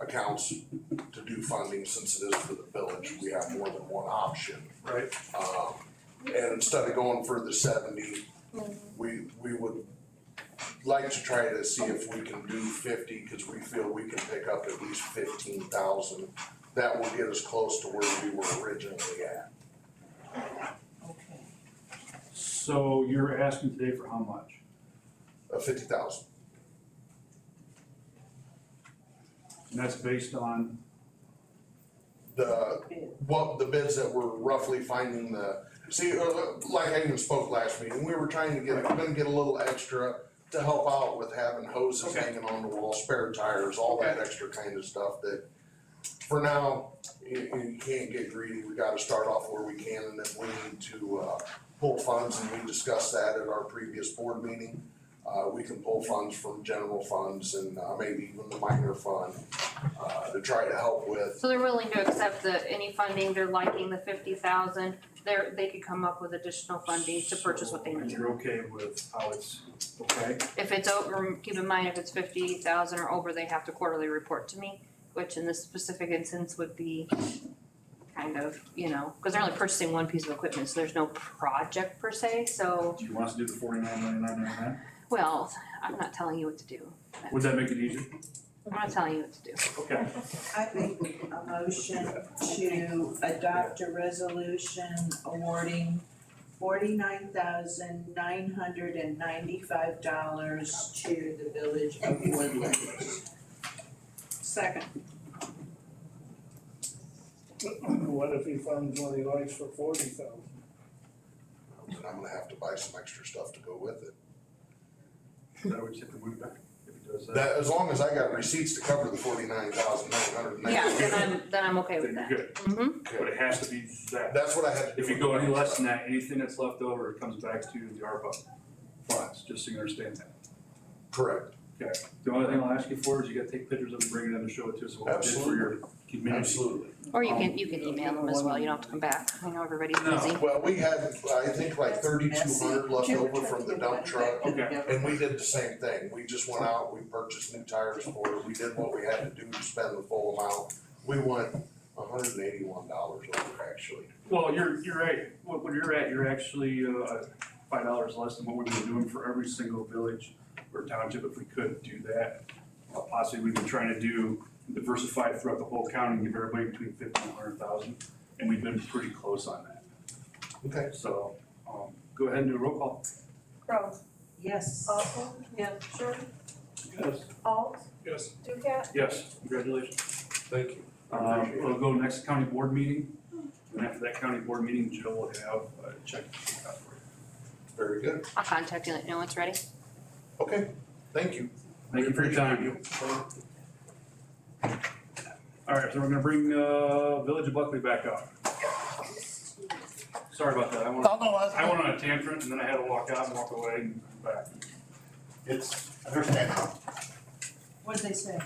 accounts to do funding, since it is for the village, we have more than one option. Right. And instead of going for the 70, we would like to try to see if we can do 50, because we feel we can pick up at least 15,000. That will get us close to where we were originally at. Okay. So you're asking today for how much? 50,000. And that's based on, The bids that were roughly finding like I even spoke last meeting, we were trying to gonna get a little extra to help out with having hoses Okay. hanging on the wall, spare tires, all that extra kind of stuff that, for now, you can't get greedy, we gotta start off where we can, and if we need to, pull funds, and we discussed that at our previous board meeting. We can pull funds from general funds and, maybe even the minor fund, to try to help with. So they're willing to accept any funding, they're liking the 50,000, they could come up with additional funding to purchase what they and need. you're okay with how it's, okay? If it's over, keep in mind, if it's 50,000 or over, they have to quarterly report to me, which in this specific instance would be kind of, you know, cause they're only purchasing one piece of equipment, so there's no project per se, so, Do you want us to do the 49.99.99? well, I'm not telling you what to do. Would that make it easier? I'm not telling you what to do. Okay. I make a motion to adopt a resolution awarding $49,995 to the village of Woodlands. Second. What if he finds one he likes for 40,000? Then I'm gonna have to buy some extra stuff to go with it. Is that what you have to move back? If he does that? That, as long as I got receipts to cover the 49,990. Yeah, then I'm okay with Then that. you're good. Mm-hmm. But it has to be that. That's what I had to do. If you go any less than that, anything that's left over, it comes back to the ARPA funds, just so you understand that. Correct, Okay. The only thing I'll ask you for is you gotta take pictures of it, bring it in and show it to us, what we did for your community. absolutely. Or you can email them as well, you don't have to come back, I know everybody's No. busy. Well, we had, I think like 3,200 left over from the dump truck. Okay. And we did the same thing, we just went out, we purchased new tires for it, we did what we had to do to spend the full amount. We went $181 over actually. Well, you're right, what you're at, you're actually, $5 less than what we've been doing for every single village or township if we could do that. Possibly we've been trying to do diversified throughout the whole county and give everybody between 50 and 100,000, and we've been pretty close on that. Okay. So, go ahead and do a roll call. Crowe. Yes. Awful. Yeah. Sure. Yes. Alt. Yes. Ducat. Yes, congratulations. Thank you. We'll go next county board meeting, and after that county board meeting, Jill will have a check out for you. Very good, I'll contact you, let you know when it's ready. okay, thank you. Thank you for your time. All right, so we're gonna bring, Village of Buckley back up. Sorry about that, I went on a tangent and then I had to walk out and walk away and come back. It's understandable. What'd they say?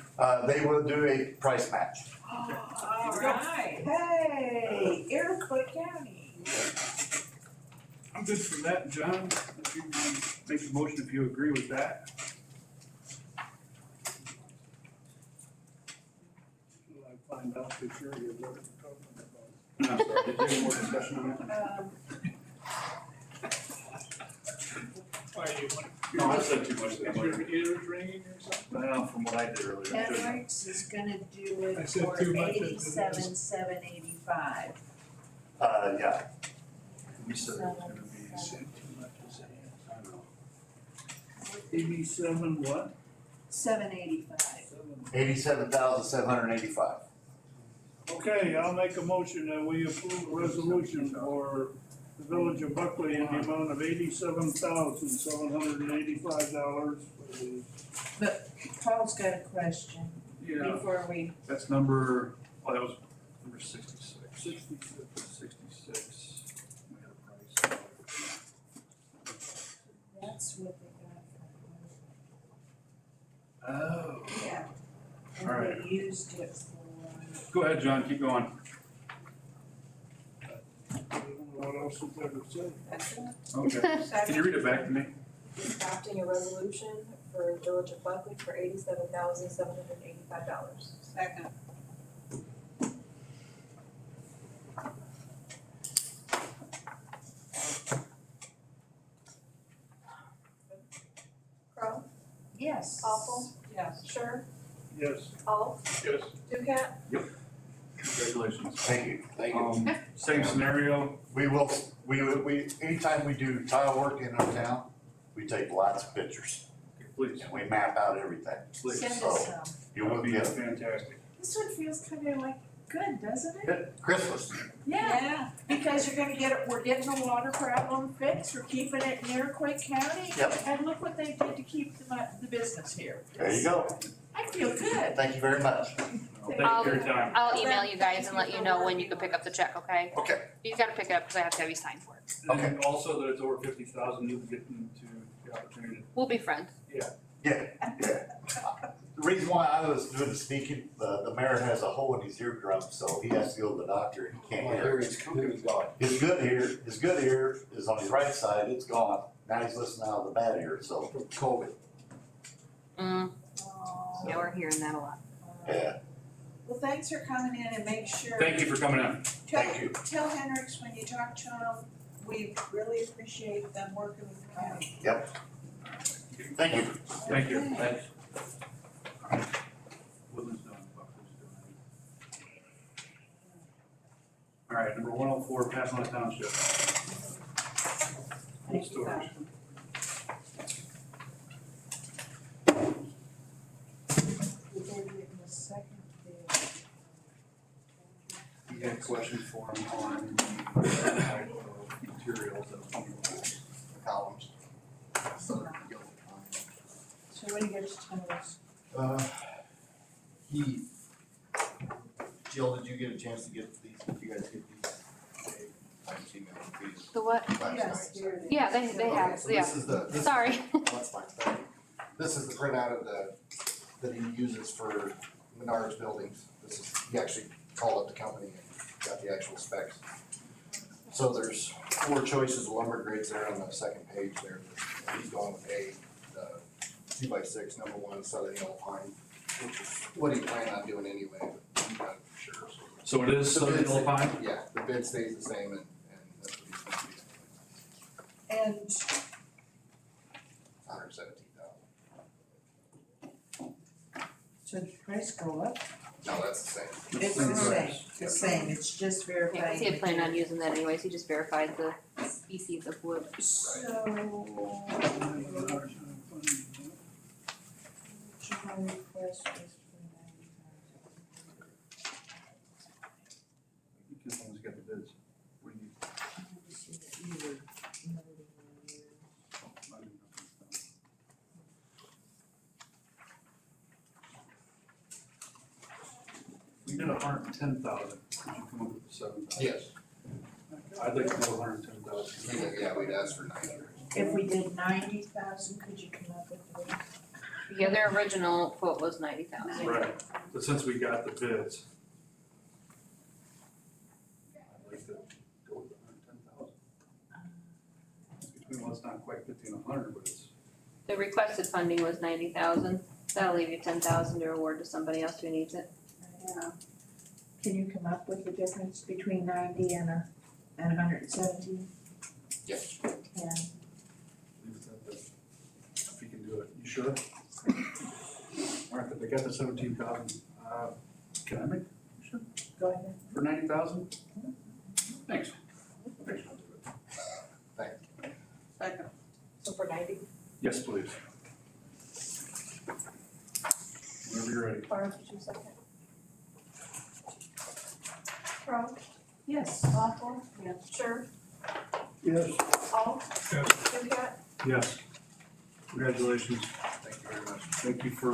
They will do a price match. All right. Hey, Iroquois County. I'm good for that, John, if you make the motion if you agree with that. Till I find out for sure you're what we're talking about. No, I'm sorry, did you have any more discussion on that? Why you want, No, I said too much. is your ears ringing or something? Well, from what I did earlier. Henricks is gonna do I it said for too much into this. 87,785. Yeah, We said it was gonna be. Said too much, is it? I know. 87 what? 785. 87,785. Okay, I'll make a motion that we approve a resolution for the village of Buckley in the amount of $87,785 for the. But Paul's got a question Yeah, before we, that's number, oh, that was number 66. 66. 66. We had a price. that's what they got Oh. for, yeah. All right. And they used it for, Go ahead, John, keep going. I don't know what else is there to say. Okay. Can you read it back to me? Adopting a resolution for Village of Buckley for $87,785. Second. Crowe, yes. Awful, Yes. Sure, Yes. Alt, Yes. Ducat. Congratulations. Thank you. Same scenario, We, anytime we do tile work in our town, we take lots of pictures please, and we map out everything. please. Send So- us some. You That will would be get fantastic. This one feels kind of like good, doesn't it? Christmas. Yeah, because you're gonna get it, we're getting the water problem fixed, we're keeping it in Iroquois County. Yep. And look what they did to keep the business here. There you go. I feel good. Thank you very much. Thank you for your time. I'll email you guys and let you know when you can pick up the check, okay? Okay, You gotta pick it up, cause I have to have you sign for it. And also that it's over 50,000, you'll get into the opportunity. We'll be friends. yeah. The reason why I was doing the speaking, the mayor has a hole in his eardrum, so he has to go to the doctor and he can't hear. His good ear is on his right side, it's gone. Now he's listening out of the bad ear, so COVID. Yeah, we're hearing that a lot. Yeah. Well, thanks for coming in and make sure. Thank you for coming in. Thank you. Tell Hendricks when you talk to him, we really appreciate them working with the county. Thank you. Thank you. Okay. Thanks. Woodland's done, Buckley's done. All right, number 104, Pasadena Township. Cold storage. They're getting the second bid. You had questions for him on the type of materials that are coming with the columns. So what do you guys tell us? Jill, did you get a chance to get these, did you guys get these? I haven't seen them, these The what? last night. Yes, here it is. Yeah, they have, Okay, so yeah. this is the, Sorry. that's fine, thank you. This is the printout of that he uses for Menards buildings. This is, he actually called up the company and got the actual specs. So there's 4 choices of lumber grades there on the second page there. He's going with A, the 2x6, number 1, Southern Yellow Pine, which is what he planned on doing anyway, but he's not for sure. So it is The Southern bid Yellow sta- Pine? Yeah, the bid stays the same and that's what he's gonna be. And 117,000. so did the price go up? No, that's the same. It's the same, it's just Yeah, verifying. he had planned on using that anyways, he just verified the species of wood. So. Original request was for 90,000. You can always get the bids. What do you? Let me see what you were noting on here. We did 110,000, could you come up with the 7,000? Yes. I'd like to go 110,000. Yeah, we'd ask for 90. If we did 90,000, could you come up with the? Yeah, their original quote was 90,000. Right, but since we got the bids, I'd like to go with 110,000. Between, well, it's not quite 50 and 100, but it's, The requested funding was 90,000, that'll leave you 10,000 to award to somebody else who needs it. Yeah. Can you come up with the difference between 90 and 117? Yes. Yeah. leave it at that. If you can do it, you sure? All right, but they got the 17,000, can I make, sure, Go ahead. for 90,000? Thanks. Thanks, I'll do it. Second. So for 90, Yes, please. Whenever you're ready. Barb, did you second? Crouch, Yes. Hawthorne? Yes. Sure, Yes, All? Yes. Hucat? Yes. Congratulations. Thank you very much. Thank you for,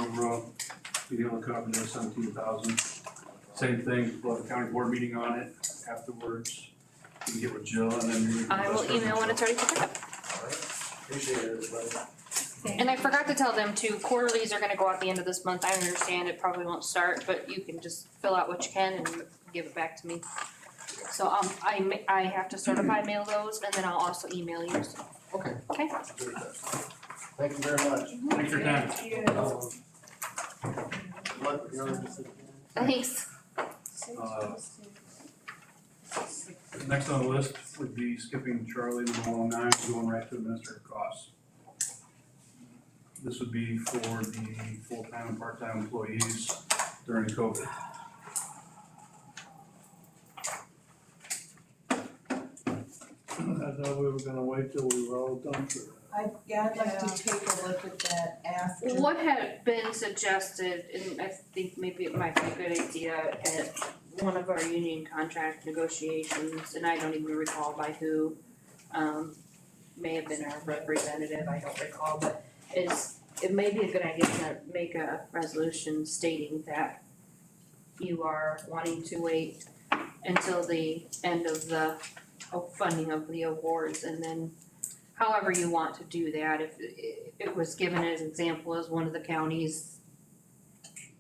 being able to cover the 17,000. Same thing, we'll have a county board meeting on it afterwards. You can get with Jill and then you. I will email when it's ready to pick up. All right. Appreciate it, everybody. And I forgot to tell them too, quarterlies are gonna go out the end of this month, I understand it probably won't start, but you can just fill out what you can and give it back to me. So, I have to certify mail those and then I'll also email you, so. Okay. Okay. Thank you very much. Thanks for your time. Thank you. Good luck with your decision. Thanks. Next on the list would be skipping Charlie, number 109, going right to administrative costs. This would be for the full-time and part-time employees during COVID. I thought we were gonna wait till we were all done for that. I'd like to take a look at that after. What had been suggested, and I think maybe it might be a good idea at one of our union contract negotiations, and I don't even recall by who, may have been our representative, I don't recall, but it may be a good idea to make a resolution stating that you are wanting to wait until the end of the funding of the awards, and then however you want to do that. If it was given as an example as one of the counties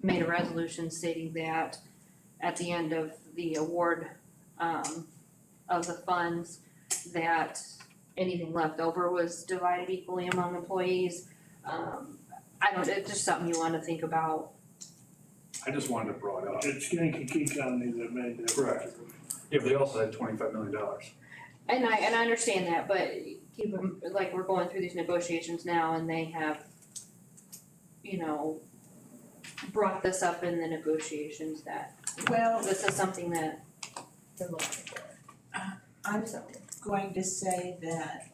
made a resolution stating that at the end of the award of the funds, that anything left over was divided equally among employees. It's just something you wanna think about. I just wanted it brought up. It's Kankakee County that made that. Correct. Yeah, but they also had $25 million. And I understand that, but keep them, like, we're going through these negotiations now and they have, you know, brought this up in the negotiations that Well, this is something that they're looking for. I'm going to say that,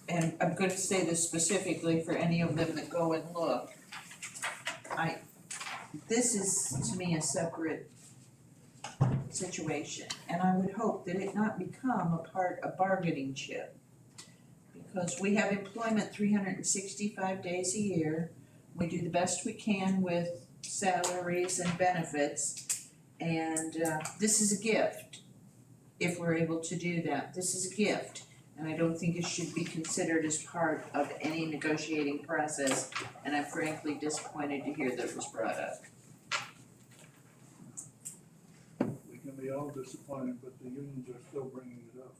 and I'm gonna say this specifically for any of them that go and look. This is to me a separate situation, and I would hope that it not become a part of bargaining chip. Because we have employment 365 days a year, we do the best we can with salaries and benefits, and this is a gift. If we're able to do that, this is a gift, and I don't think it should be considered as part of any negotiating process, and I'm frankly disappointed to hear that it was brought up. We can be all disappointed, but the unions are still bringing it up.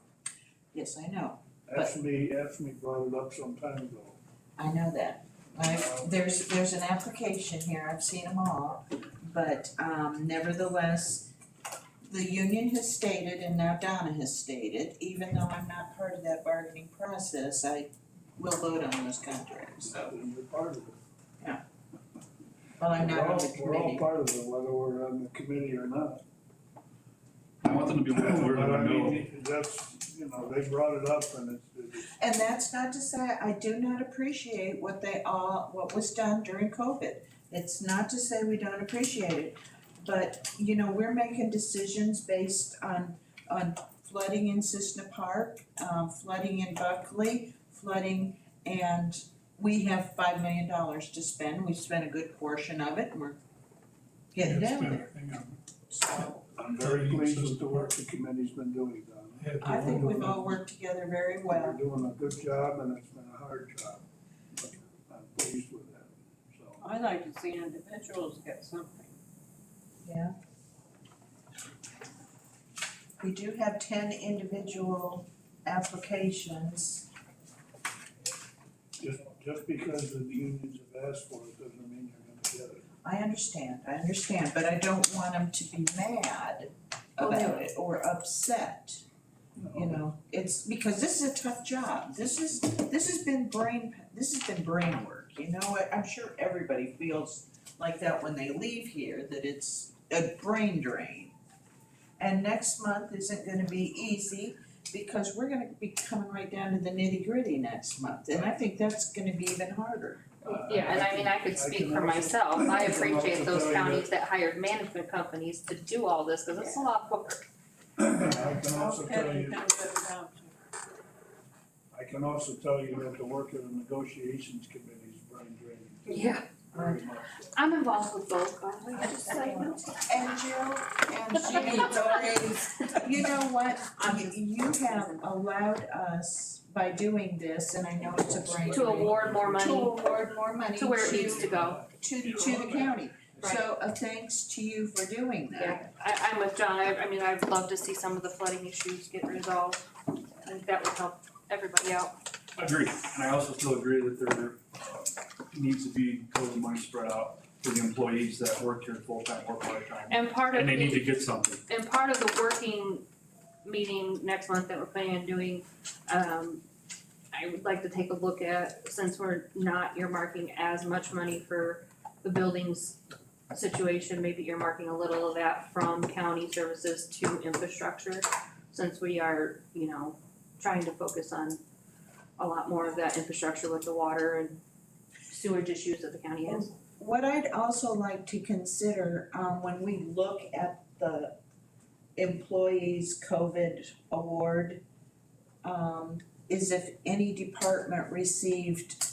Yes, I know, AFSCME brought it up some time ago. I know that. There's an application here, I've seen them all, but nevertheless, the union has stated, and now Donna has stated, even though I'm not part of that bargaining process, I will vote on those contracts, so. And we're part of it. Well, I'm not on the We're all committee. part of it, whether we're on the committee or not. I want them to be aware But that I I know. mean, that's, you know, they brought it up and it's And that's not to say I do not appreciate what was done during COVID. It's not to say we don't appreciate it, but, you know, we're making decisions based on flooding in Cissna Park, flooding in Buckley, flooding, and we have $5 million to spend. We've spent a good portion of it, and we're getting down there. So, I'm very pleased with the work the committee's been doing, Donna. I think we've all worked together very well. We're doing a good job and it's been a hard job. But I'm pleased with that, so. I like to see individuals get something. Yeah. We do have 10 individual applications. Just because the unions have asked for it doesn't mean you're gonna get it. I understand, but I don't want them to be mad about it or upset. You know, it's because this is a tough job. This has been brain work, you know what? I'm sure everybody feels like that when they leave here, that it's a brain drain. And next month isn't gonna be easy because we're gonna be coming right down to the nitty-gritty next month, and I think that's gonna be even harder. Yeah, and I mean, I could speak for myself, I appreciate those counties that hired management companies to do all this, cause it's a lot of work. I can also tell you that the work of the negotiations committee is brain draining. Yeah. Very much so. I'm involved with both, aren't I? Just saying. And Jill, and Jimmy, Lori, you know what? You have allowed us, by doing this, and I know it's a brain To award more money. To award more money To where it needs to go. to the county. So thanks to you for doing that. Yeah, I'm with John, I mean, I'd love to see some of the flooding issues get resolved, I think that would help everybody out. I agree, and I also still agree that there needs to be COVID money spread out for the employees that work here full-time or part-time. And part of And they need the, to get something. and part of the working meeting next month that we're planning on doing, I would like to take a look at, since we're not earmarking as much money for the buildings situation, maybe earmarking a little of that from county services to infrastructure, since we are, you know, trying to focus on a lot more of that infrastructure with the water and sewage issues that the county has. What I'd also like to consider, when we look at the employees' COVID award, is if any department received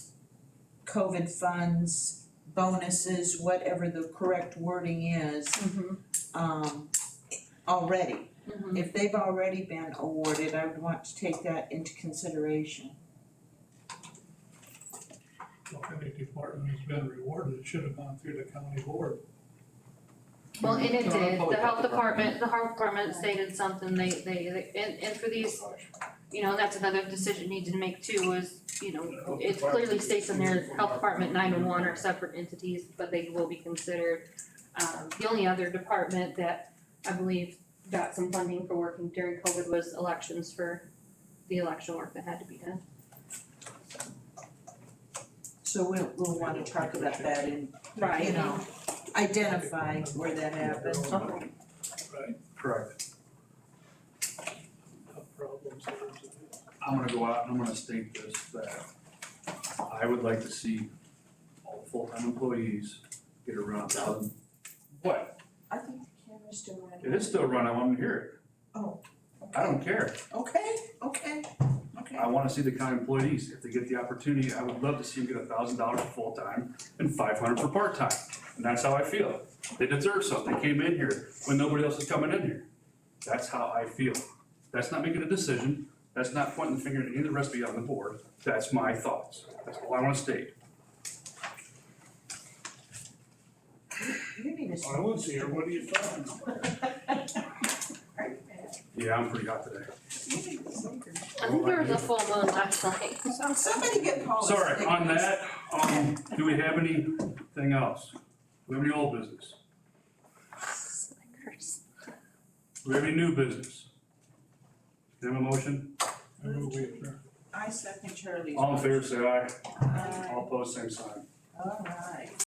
COVID funds, bonuses, whatever the correct wording is, already. If they've already been awarded, I would want to take that into consideration. If any department has been rewarded, it should have gone through the county board. Well, and it did, the health department stated something, and for these, you know, that's another decision needed to make too, is, you know, it clearly states in there, health department, 911 are separate entities, but they will be considered. The only other department that I believe got some funding for working during COVID was elections for the election work that had to be done. So we'll wanna talk about that and, Right. you know, identify where that happened. Okay. Right, Correct. tough problems. I'm gonna go out and I'm gonna state this, that I would like to see all the full-time employees get around 1,000. What? I think the camera's still running. It is still running, I want to hear it. Oh. I don't care. Okay. I wanna see the county employees, if they get the opportunity, I would love to see them get $1,000 for full-time and 500 for part-time. And that's how I feel. They deserve something. They came in here when nobody else is coming in here. That's how I feel. That's not making a decision. That's not pointing the finger at any of the rest of you on the board. That's my thoughts. That's all I wanna state. You need to. I was here, what are you talking about? Yeah, I'm pretty hot today. I think there was a full moon last night. Somebody get Paul a Sorry, stick. on that, do we have anything else? Do we have any old business? Do we have any new business? Do you have a motion? I move we adjourn. I second Charlie's. All in favor, say aye. Aye. All opposed, same sign. All right.